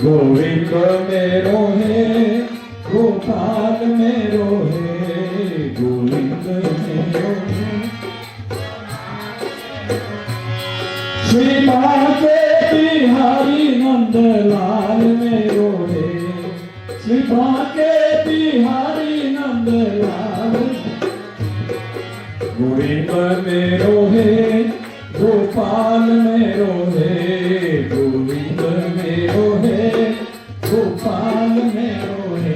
गोविंद मेरो है गोपाल मेरो है गोविंद मेरो है श्री बाके बिहारी नंदलाल मेरो है श्री बाके बिहारी नंदलाल गोविंद मेरो है गोपाल मेरो है गोविंद मेरो है गोपाल मेरो है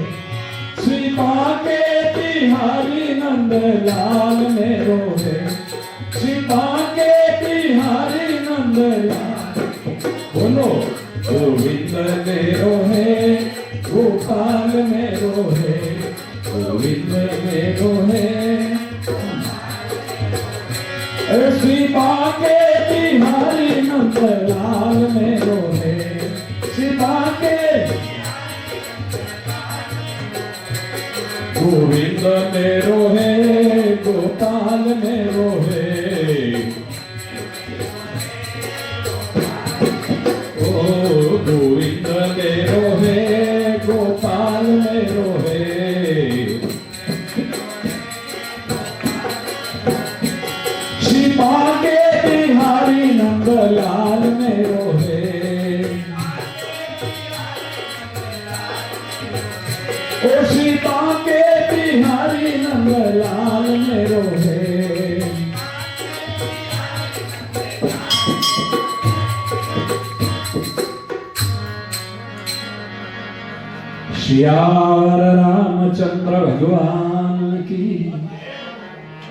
श्री बाके बिहारी नंदलाल मेरो है श्री बाके बिहारी नंदलाल बोलो गोविंद मेरो है गोपाल मेरो है गोविंद मेरो है श्री बाके बिहारी नंदलाल मेरो है श्री बाके गोविंद मेरो है गोपाल मेरो है ओ गोविंद मेरो है गोपाल मेरो है श्री बाके बिहारी नंदलाल मेरो है ओ श्री बाके बिहारी नंदलाल मेरो है श्यावर रामचंद्र भगवान की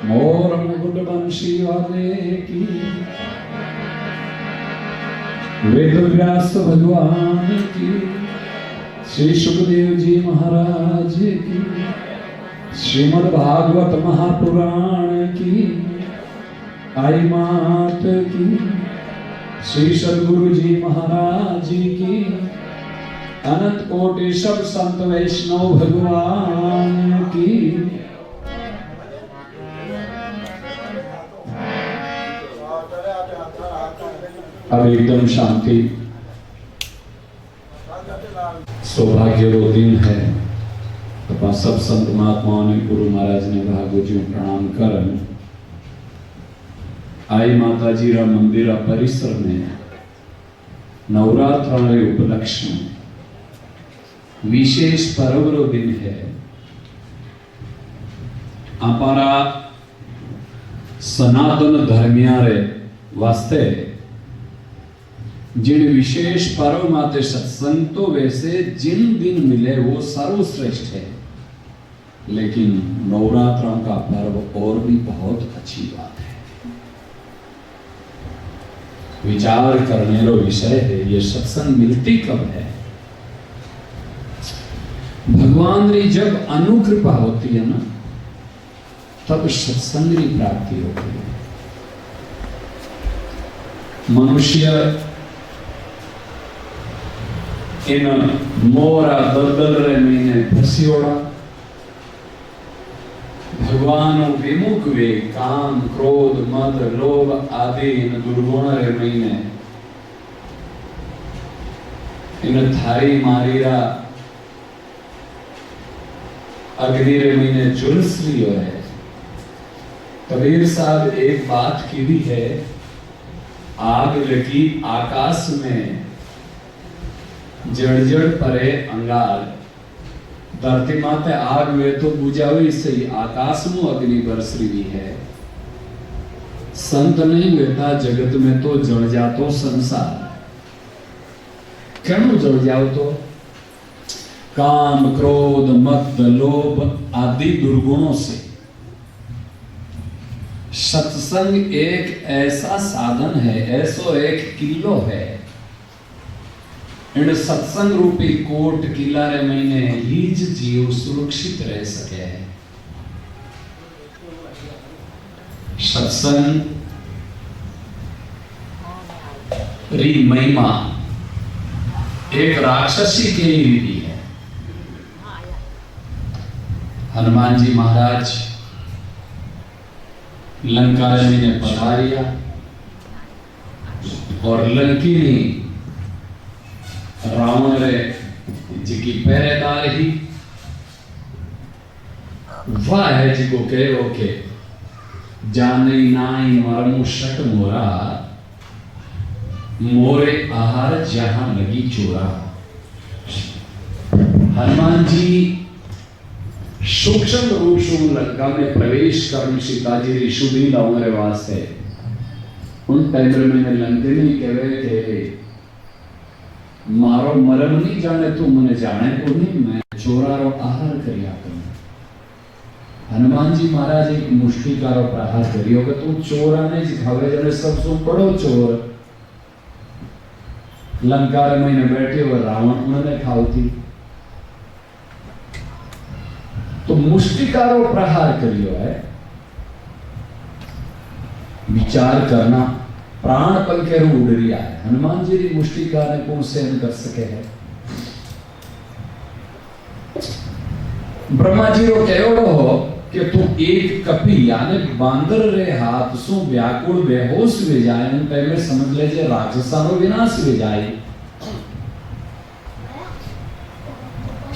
मोर मुकुट बंशी वाले की वेद व्यास भगवान की श्री सुखदेव जी महाराज की श्रीमद् भागवत महापुराण की आई मात की श्री सद्गुरु जी महाराज की अनंत कोटि सब संत वैष्णव भगवान की अब एकदम शांति सौभाग्य वो दिन है तो सब संत महात्माओं ने गुरु महाराज ने भागवत जी प्रणाम कर आई माता जी रा मंदिर परिसर में नवरात्र उपलक्ष्य में विशेष पर्व रो दिन है अपारा सनातन धर्मिया रे वास्ते जिन विशेष पर्व माते सत्संग तो वैसे जिन दिन मिले वो सर्वश्रेष्ठ है लेकिन नवरात्रों का पर्व और भी बहुत अच्छी बात है विचार करने रो विषय है ये सत्संग मिलती कब है भगवान री जब अनुकृपा होती है ना तब सत्संग की प्राप्ति होती है मनुष्य इन मोरा दलदल रे महीने फसियोड़ा भगवान विमुख वे काम क्रोध मद लोभ आदि इन दुर्गुण रे महीने इन थारी मारीरा अग्नि रे महीने जुलस लियो है कबीर साहब एक बात की भी है आग लगी आकाश में जड़ परे अंगार धरती माते आग में तो बुझावी सही आकाश में अग्नि बरस रही है संत नहीं बेटा जगत में तो जड़ जातो संसार क्यों जड़ जाओ तो काम क्रोध मद लोभ आदि दुर्गुणों से सत्संग एक ऐसा साधन है ऐसो एक किलो है इन सत्संग रूपी कोट किला रे महीने हीज जीव सुरक्षित रह सके है सत्संग री महिमा एक राक्षसी के ही भी है हनुमान जी महाराज लंका ने पधारिया और लंकिनी रावण रे जी की पहरेदार ही वाह है जी को कहो के जाने नाई मरमु शट मोरा मोरे आहार जहां लगी चोरा। हनुमान जी सूक्ष्म रूप से लंका में प्रवेश कर सीता जी ऋषुदी लाउंगे वास्ते उन टाइम में लंके नहीं कहे थे मारो मरम नहीं जाने तू मने जाने को नहीं मैं चोरारो आहार करिया करूं। हनुमान जी महाराज एक मुष्टिकारो प्रहार करियो कि तू चोरा ने जिखावे जने सब सो बड़ो चोर लंका में ने बैठे हुए रावण उन्होंने खाऊ थी तो मुष्टिकारो प्रहार करियो है। विचार करना प्राण पल के रू उड़ रिया है। हनुमान जी की मुष्टिका ने कौन सहन कर सके है। ब्रह्मा जी रो कहो हो कि तू एक कपी यानी बांदर रे हाथ सु व्याकुल बेहोश वे जाए उन टाइम में समझ ले जे राक्षसानो विनाश वे जाए।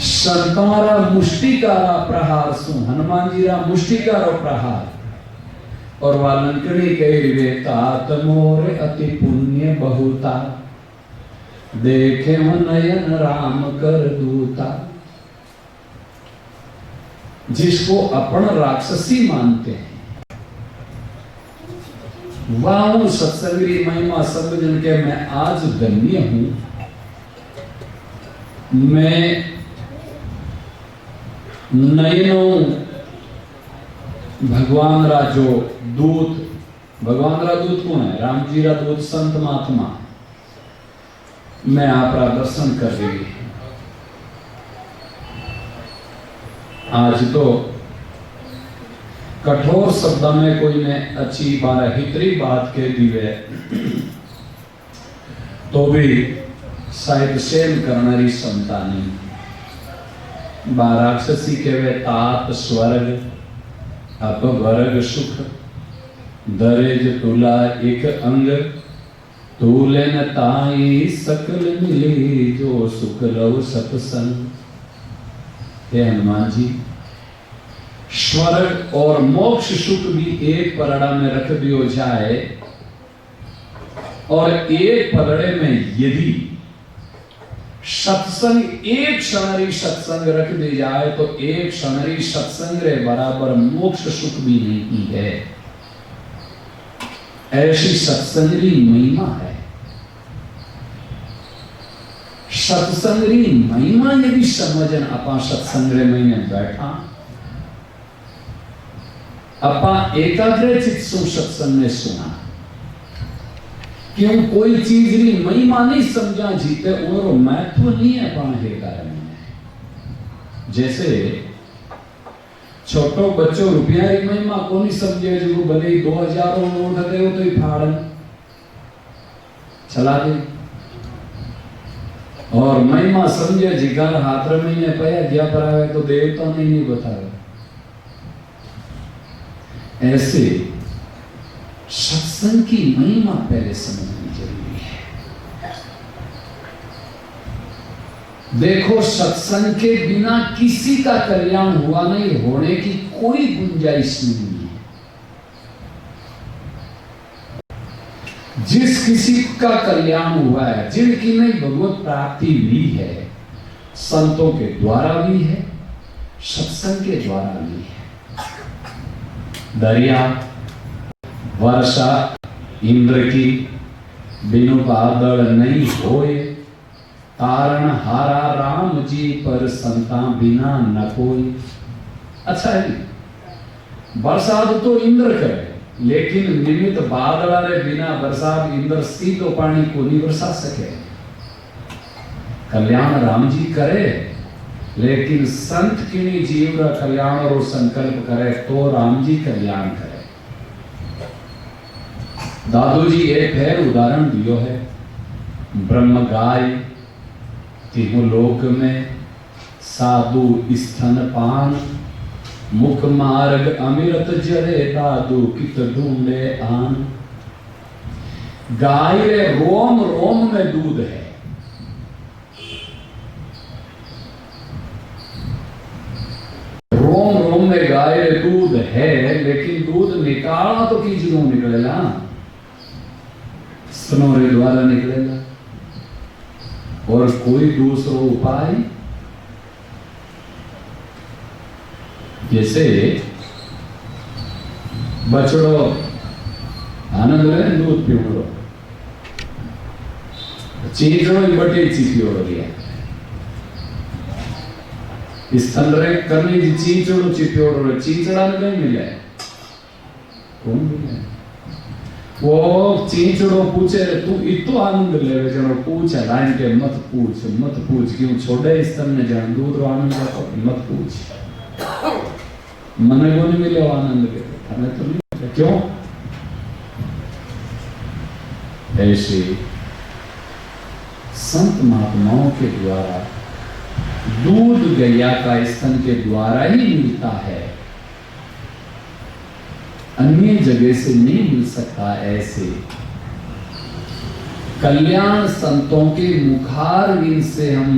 संतारा मुष्टिकारा प्रहार सु हनुमान जी रा मुष्टिकारो प्रहार और वालंकड़ी कही तात मोर अति पुण्य बहुता देखे नयन राम कर दूता। जिसको अपन राक्षसी मानते हैं वाह सत्संगी महिमा सब जन के मैं आज धन्य हूं। मैं नयनों भगवान रा जो दूत भगवान रा दूत कौन है राम जी रा दूत संत महात्मा मैं आप रा दर्शन कर रही। आज तो कठोर शब्द में कोई ने अच्छी बार हितरी बात कह दी है तो भी शायद सेम करनारी क्षमता नहीं। राक्षसी कहवे तात स्वर्ग अप वर्ग सुख दरेज तुला एक अंग तूले न ताई सकल मिली जो सुख लव सत्संग। हे हनुमान जी स्वर्ग और मोक्ष सुख भी एक परड़ा में रख दियो जाए और एक परड़े में यदि सत्संग एक क्षणरी सत्संग रख दी जाए तो एक क्षणरी सत्संग रे बराबर मोक्ष सुख भी नहीं है। ऐसी सत्संगरी महिमा है। सत्संगरी महिमा यदि समझन अपा सत्संग रे महीने बैठा अपा एकाग्र चित्त सु सत्संग ने सुना क्यों कोई चीज री महिमा नहीं समझा जीते और महत्व नहीं है पाने कारण में। जैसे छोटो बच्चों रुपया री महिमा को नहीं समझे जो भले 2000 नोट दे तो ही फाड़न चला दे और महिमा समझे जिगर हाथ में ने पया दिया पर आवे तो देवता ने नहीं बताया। ऐसे सत्संग की महिमा पहले समझनी जरूरी है। देखो सत्संग के बिना किसी का कल्याण हुआ नहीं होने की कोई गुंजाइश नहीं है। जिस किसी का कल्याण हुआ है जिनकी नहीं भगवत प्राप्ति भी है संतों के द्वारा भी है सत्संग के द्वारा भी है। दरिया वर्षा इंद्र की बिनु बादल नहीं होए कारण हारा राम जी पर संता बिना न कोई। अच्छा है बरसात तो इंद्र करे लेकिन निमित्त बादल रे बिना बरसात इंद्र सीधो पानी को नहीं बरसा सके। कल्याण राम जी करे लेकिन संत किनी जीव रा कल्याण और संकल्प करे तो राम जी कल्याण करे। दादू जी एक है उदाहरण दियो है ब्रह्म गाय तीनों लोक में साधु स्तन पान मुख मार्ग अमृत जरे दादू कित ढूंढे आन। गाय रे रोम रोम में दूध है में गाय दूध है, लेकिन दूध निकालना तो कीजिए निकलेगा, स्तनों द्वारा निकलेगा। और कोई दूसरा उपाय, जैसे बछड़ो आनंद ले दूध पीवड़ो, चीजड़ो बटे चीपियोड़ गया, स्तन रे करनी जी चीजड़ो चिपियोड़, चीजड़ा नहीं मिले, कौन मिले? वो चीचड़ो पूछे तू इतो आनंद लेवे, जनो पूछे लाइन के मत पूछ क्यों छोड़े स्तन ने जान दूध आनंद को मत पूछ, मने को नहीं मिले आनंद के, हमें तो नहीं, क्यों? ऐसे संत महात्माओं के द्वारा दूध गैया का स्तन के द्वारा ही मिलता है, अन्य जगह से नहीं मिल सकता। ऐसे कल्याण संतों के मुखारविंद से हम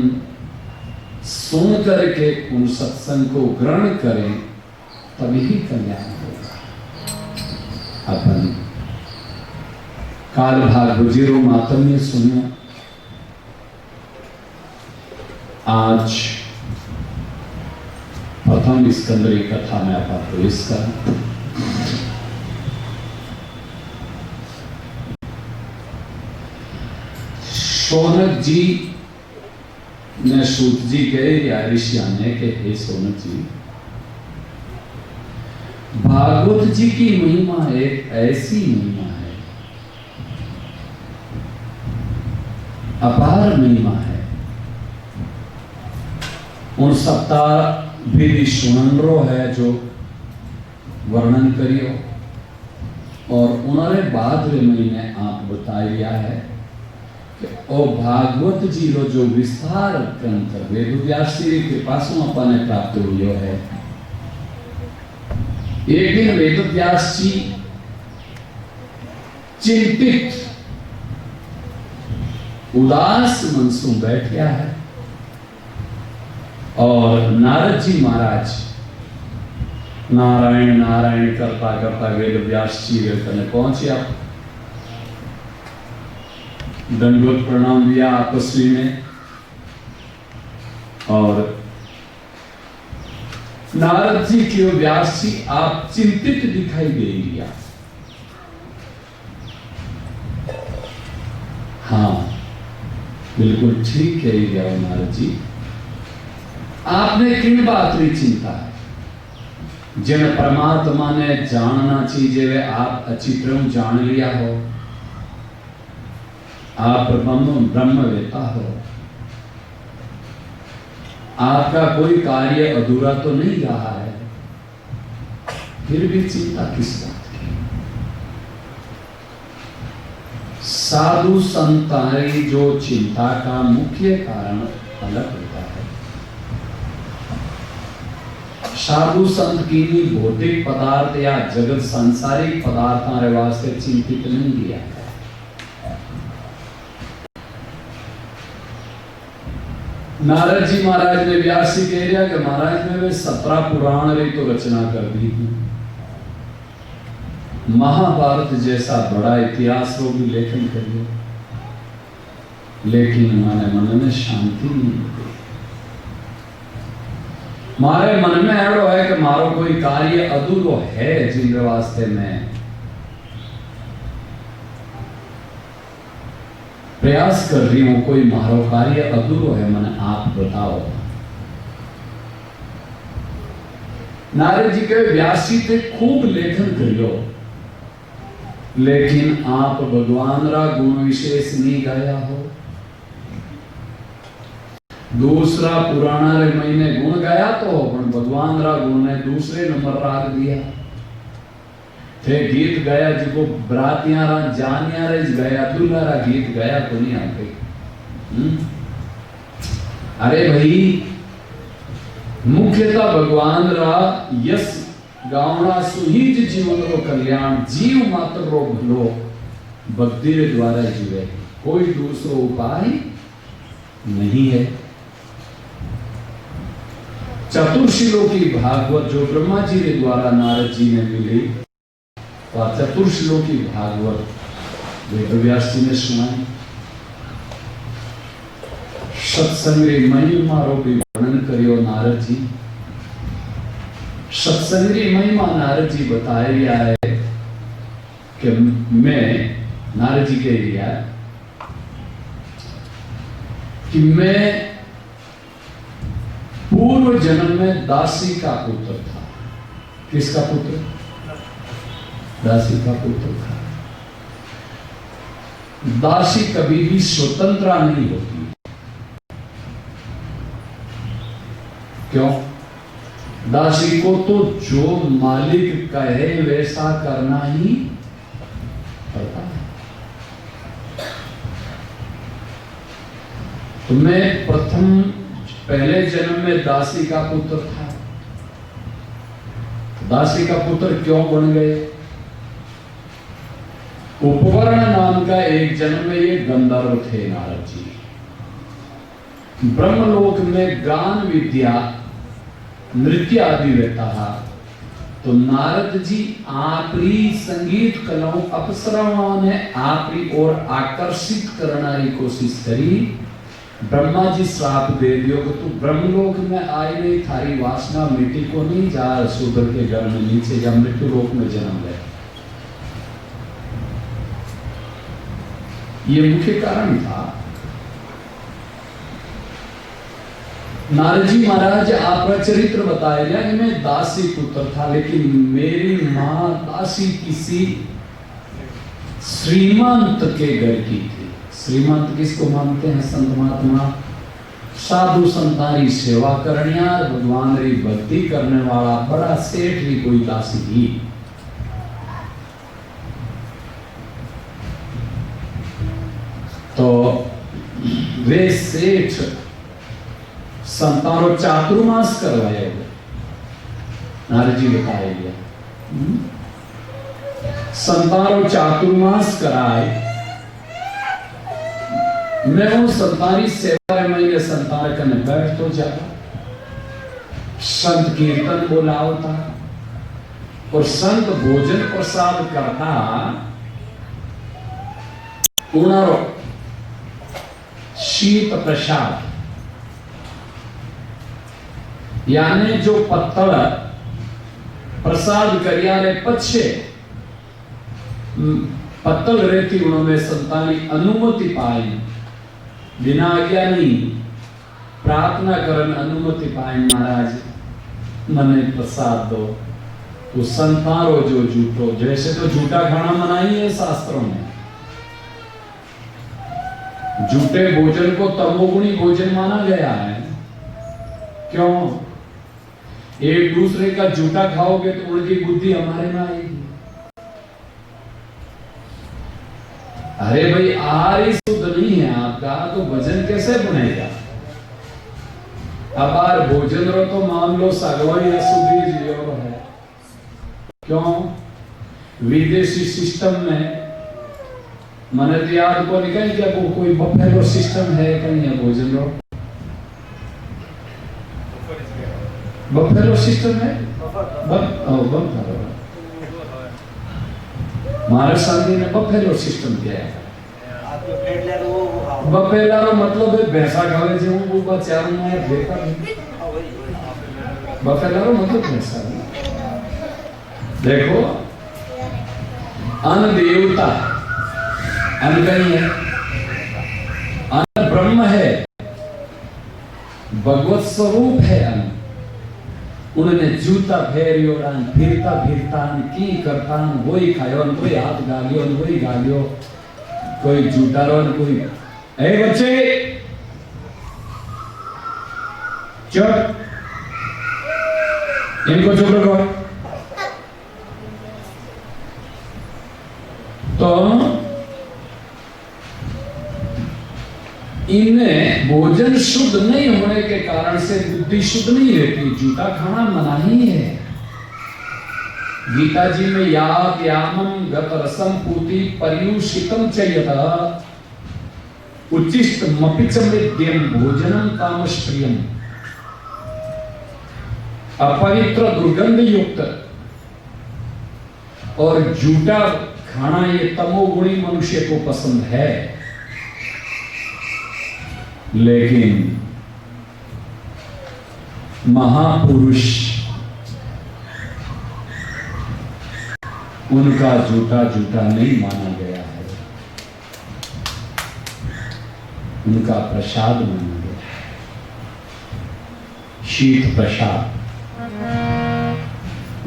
सुन करके उन सत्संग को ग्रहण करें, तभी कल्याण होगा। अपन काल भाग गुजीरो मातम्य सुनो। आज प्रथम स्कंदरी कथा में आप प्रवेश करें। शौनक जी ने सूत जी कहे या ऋषिया ने के हे शौनक जी, भागवत जी की महिमा एक ऐसी महिमा है, अपार महिमा है। उन सप्ताह विधि सुनरो है जो वर्णन करियो, और उन्होंने बाद महीने आप बताया है और भागवत जी रो जो विस्तार ग्रंथ वेद व्यास जी के पासों अपने प्राप्त हुई है। एक दिन वेद व्यास जी चिंतित उदास मन से बैठ गया है, और नारद जी महाराज नारायण नारायण करता करता वेद व्यास जी के कने पहुंचे। आप दंडवत प्रणाम दिया आपसी में, और नारद जी की व्यास जी आप चिंतित दिखाई दे दिया। हाँ बिल्कुल ठीक है गया नारद जी, आपने किन बात की चिंता है? जिन परमात्मा ने जानना चीजें वे आप अच्छी तरह जान लिया हो, आप ब्रह्मवेता हो, आपका कोई कार्य अधूरा तो नहीं रहा है, फिर भी चिंता किस बात की? साधु संतारी जो चिंता का मुख्य कारण अलग होता है। साधु संत की भौतिक पदार्थ या जगत सांसारिक पदार्थों वास्ते चिंतित नहीं किया है। नारद जी महाराज ने व्यास जी कह दिया कि महाराज ने वे 17 पुराण री तो रचना कर दी थी, महाभारत जैसा बड़ा इतिहास वो भी लेखन करिए, लेकिन हमारे मन में शांति नहीं होती। मारे मन में ऐडो है कि मारो कोई कार्य अधूरो है, जिन वास्ते में प्रयास कर रही हूं, कोई मारो कार्य अधूरो है, मन आप बताओ। नारद जी के व्यास जी थे खूब लेखन करियो, लेकिन आप भगवान रा गुण विशेष नहीं गाया हो। दूसरा पुराना रे महीने गुण गाया तो भगवान रा गुण ने दूसरे नंबर राग दिया थे। गीत गाया जिको बरातियां रा जानिया रे गाया, दूल्हा रा गीत गाया तो नहीं आते। अरे भाई मुख्यतः भगवान रा यश गावना सुहिज जीवन रो कल्याण, जीव मात्र रो भलो भक्ति रे द्वारा जीवे, कोई दूसरो उपाय नहीं है। चतुर्श्लोकी भागवत जो ब्रह्मा जी के द्वारा नारद जी ने मिली, तो चतुर्श्लोकी भागवत वेदव्यास जी ने सुनाई। सत्संग री महिमा रो भी वर्णन करियो नारद जी। सत्संग री महिमा नारद जी बताया गया है कि मैं नारद जी कह दिया कि मैं पूर्व जन्म में दासी का पुत्र था। किसका पुत्र? दासी का पुत्र था। दासी कभी भी स्वतंत्र नहीं होती। क्यों? दासी को तो जो मालिक कहे वैसा करना ही पड़ता है। तो मैं पहले जन्म में दासी का पुत्र था। दासी का पुत्र क्यों बन गए? उपवर्ण नाम का एक जन्म में ये गंधर्व थे नारद जी। ब्रह्मलोक में गान विद्या नृत्य आदि रहता था। तो नारद जी आपरी संगीत कलाओं अप्सराओं ने आपरी ओर आकर्षित करने की कोशिश करी। ब्रह्मा जी श्राप दे दियो कि तू ब्रह्मलोक में आई नहीं, थारी वासना मिट्टी को नहीं, जा शूद्र के घर में नीचे या मृत्यु लोक में जन्म ले। ये मुख्य कारण था। नारद जी महाराज आपका चरित्र बताया गया कि मैं दासी पुत्र था, लेकिन मेरी मां दासी किसी श्रीमंत के घर की थी। श्रीमंत किसको मानते हैं संत महात्मा? साधु संतारी सेवा करनिया, भगवान री भक्ति करने वाला बड़ा सेठ ही कोई दासी थी। तो वे सेठ संतानो चातुर्मास करवाए हुए नारद जी बताया गया। संतानो चातुर्मास कराए। मैं वो संतानी सेवा में संतान कने बैठ तो जाता, संत कीर्तन बोलावता और संत भोजन प्रसाद करता। उनारो शीत प्रसाद यानी जो पत्तल प्रसाद करियाने पछे पत्तल रहती उन्होंने संतानी अनुमति पाई, बिना आज्ञा नहीं प्रार्थना करन अनुमति पाए महाराज मने प्रसाद दो। तो संतारो जो झूठो, जैसे तो झूठा खाना मनाई है शास्त्रों में। झूठे भोजन को तमोगुणी भोजन माना गया है। क्यों? एक दूसरे का झूठा खाओगे तो उनकी बुद्धि हमारे में आएगी। अरे भाई आहार ही शुद्ध नहीं है आपका, तो भजन कैसे बनेगा? अब आर भोजन रो तो मान लो सगवाई अशुद्धि जीव है। क्यों? विदेशी सिस्टम में मैंने तो याद को निकल क्या वो कोई बफेलो सिस्टम है कहीं है भोजन रो? बफेलो सिस्टम है? महाराष्ट्र ने बफेलो सिस्टम किया है। बफेला मतलब है भैंसा खावे जो वो बच्चा में देखा नहीं। बफेला मतलब भैंसा। देखो अन्न देवता अन्न कहीं है, अन्न ब्रह्म है, भगवत स्वरूप है अन्न। उन्होंने जूता फेरियो फिरता फिरता की करता वही खायो, कोई हाथ गालियो वही गालियो, कोई जूता रो कोई ए बच्चे चुप, इनको चुप रखो। तो इनमें भोजन शुद्ध नहीं होने के कारण से बुद्धि शुद्ध नहीं रहती। जूठा खाना मना ही है। गीता जी में याद यामम गत रसम पूति पर्युषितम चयता उच्चिष्ट मपिच मृत्यम भोजनम तामस प्रियम। अपवित्र दुर्गंध युक्त और झूठा खाना ये तमोगुणी मनुष्य को पसंद है, लेकिन महापुरुष उनका झूठा झूठा नहीं माना गया है, उनका प्रसाद माना गया है, शीत प्रसाद।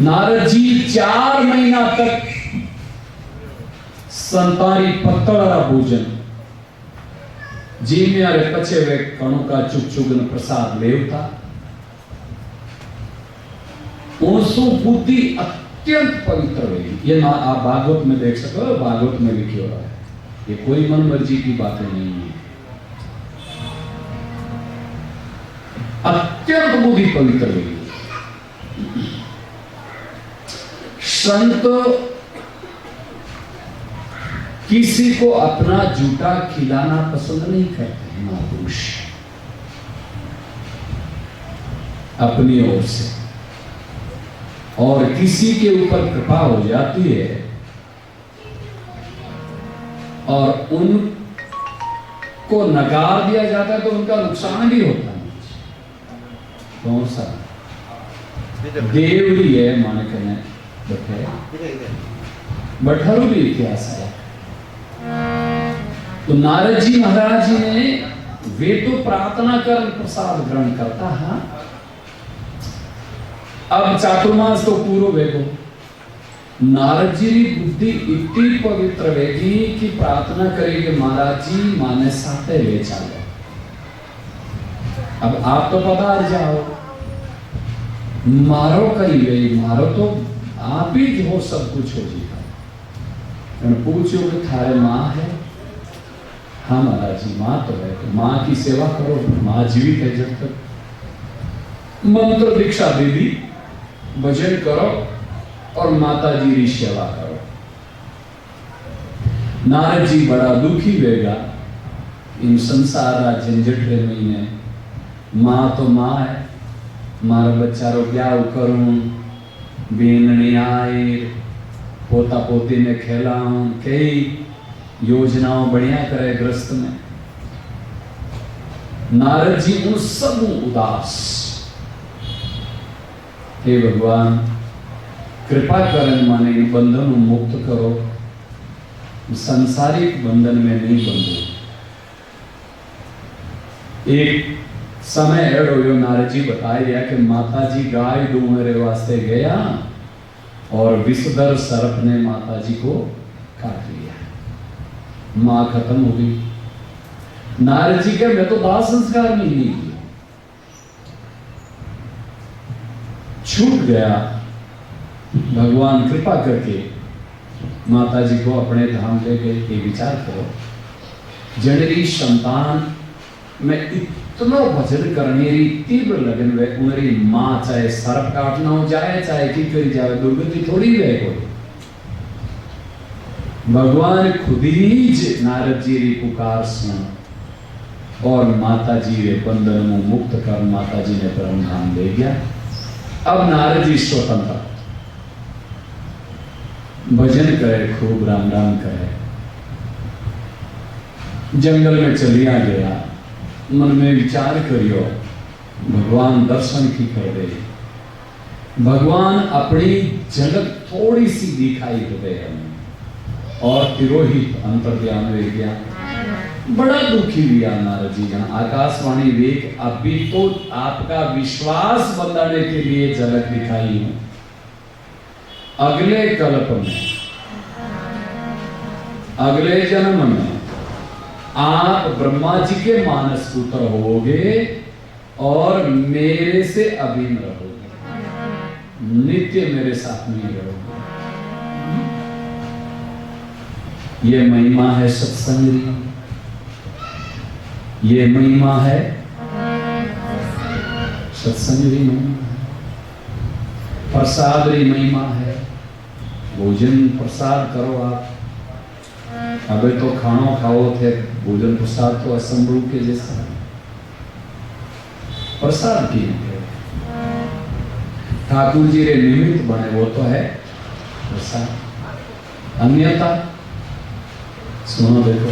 नारद जी 4 महीना तक संतारी पत्तड़ा भोजन जी में पचे हुए कणों का चुग चुगन प्रसाद लेवता। उनसु बुद्धि अत्यंत पवित्र हुई। ये ना आप भागवत में देख सको, भागवत में लिखी हो रहा है, ये कोई मन मर्जी की बातें नहीं है। अत्यंत बुद्धि पवित्र हुई। संत किसी को अपना जूठा खिलाना पसंद नहीं करते, महापुरुष अपनी ओर से, और किसी के ऊपर कृपा हो जाती है और उनको नकार दिया जाता है तो उनका नुकसान भी होता है। कौन सा देवरी है माने कहने बठरू भी इतिहास है। तो नारद जी महाराज जी ने वे तो प्रार्थना कर प्रसाद ग्रहण करता है। अब चातुर्मास तो पूर्व वेगो नारद जी की बुद्धि इतनी पवित्र वेगी कि प्रार्थना करेगी महाराज जी माने साथे ले चलो। अब आप तो पधार जाओ, मारो कही गई, मारो तो आप ही जो सब कुछ हो जीता। पूछो कि थारे माँ है? हाँ महाराज जी माँ तो है, तो माँ की सेवा करो, माँ जीवित है जब तक। मंत्र दीक्षा दे दी, भजन करो और माता जी की सेवा करो। नारद जी बड़ा दुखी वेगा इन संसार झंझट में। माँ तो माँ है, मारा बच्चारो ब्याह करूं, बेननी आए, पोता पोती ने खेलाऊं, कई योजनाओं बढ़िया करे ग्रस्त में। नारद जी उन सब उदास। हे भगवान कृपा करन माने इन बंधन मुक्त करो, संसारिक बंधन में नहीं बंधो। एक समय एड़ो यो नारद जी बताए दिया कि माता जी गाय दूंगरे वास्ते गया और विषधर सर्प ने माता जी को काट लिया, मां खत्म हो गई। नारद जी के मैं तो दाह संस्कार में ही नहीं किया, छूट गया। भगवान कृपा करके माता जी को अपने धाम ले गए। ये विचार करो, जनरी संतान में इतना भजन करने री तीव्र लगन वे उनरी मां चाहे सर्प काटना हो जाए चाहे की करी जाए, दुर्गति थोड़ी वे कोई। भगवान खुद ही नारद जी री पुकार सुन और माता जी रे बंधन में मुक्त कर माता जी ने परम धाम ले गया। अब नारद जी स्वतंत्र भजन करे, खूब राम राम करे, जंगल में चलिया गया। मन में विचार करियो भगवान दर्शन की कर दे। भगवान अपनी झलक थोड़ी सी दिखाई हृदय में और तिरोहित अंतर्ध्यान वे गया। बड़ा दुखी हुआ नारद जी जहां आकाशवाणी वेग अभी तो आपका विश्वास बंधाने के लिए झलक दिखाई हूं, अगले कल्प में अगले जन्म में आप ब्रह्मा जी के मानस पुत्र होगे और मेरे से अभिन्न रहोगे, नित्य मेरे साथ में रहोगे। ये महिमा है सत्संग, ये महिमा है सत्संग की महिमा है, प्रसाद की महिमा है। भोजन प्रसाद करो आप। अबे तो खानो खाओ थे, भोजन प्रसाद तो असंभव के जैसा प्रसाद की ठाकुर जी रे निमित्त बने वो तो है प्रसाद, अन्यथा सुनो देखो।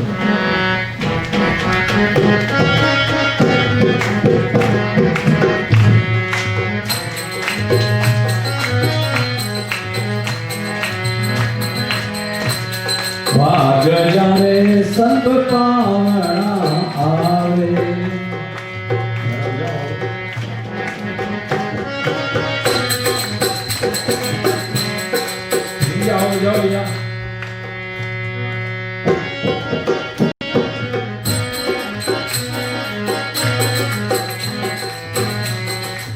भाग जाने संत पावना आवे, जाओ या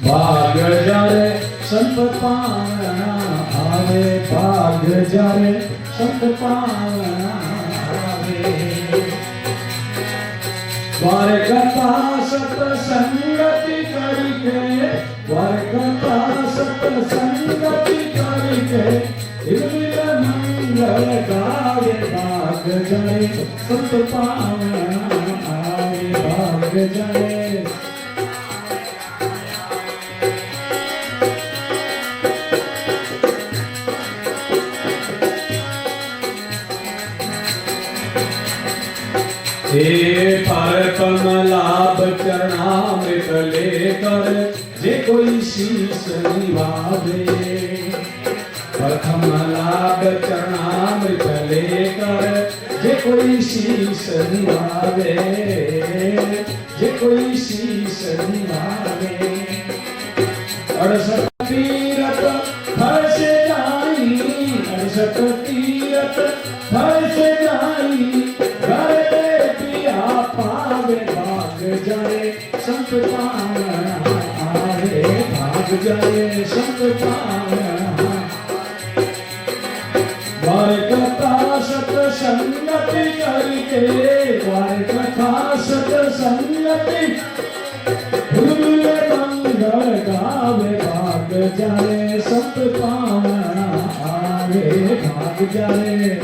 भाग जारे संत पावना आवे, भाग जारे संत पावना आवे। द्वार कथा सत संगति करके, द्वार कथा सत संगति करके, मंगल गावे। भाग जाए संत पावना आवे, भाग जाए। हे पर कमलाभ चरणामृत लेकर जे कोई शीश निभावे, प्रथम लाभ चरणामृत लेकर जे कोई शीश निभावे, जे कोई शीश निभावे। 68 तीरथ फल से जाई, 68 तीरथ फल से जाई, घर पिया पावे। भाग जाए संत पावना आवे, भाग जाए संत पावना। द्वार कथा सत संगति करके, द्वार कथा सत संगति मंगल गावे। भाग जाए संत पावना आवे, भाग जाए।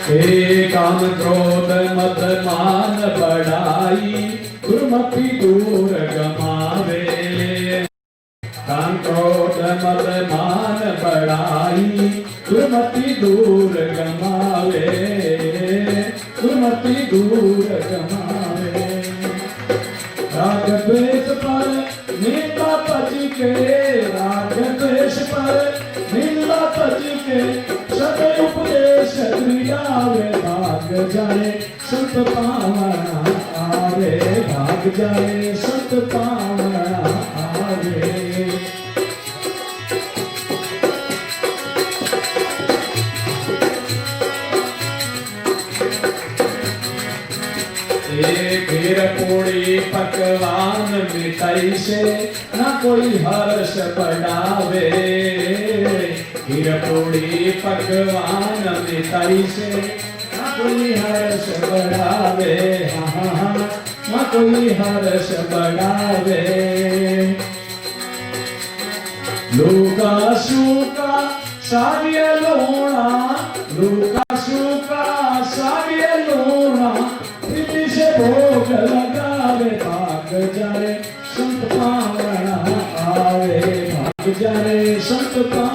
हे काम क्रोध मद मान बढ़ाई, दुर्मति दूर गमावे। काम क्रोध मद मान बढ़ाई, दुर्मति दूर गमावे, दुर्मति दूर गमावे। राग द्वेष पर निंदा तज के, राग द्वेष पर निंदा तज के, सत उपदेश क्रियावे। भाग जाए संत पावना आवे, भाग जाए संत पावना आवे। खीर पूड़ी पकवान मिठाई से ना कोई हर्ष बढ़ावे, खीर पूड़ी पकवान मिठाई से ना कोई हर्ष बढ़ावे, हाँ ना कोई हर्ष बढ़ावे। लूका सूका साविय लोणा, लूका सूका साविय लोणा, प्रीति से भोग लगावे। भाग जाए संत पावना आवे, भाग जाए संत पावना।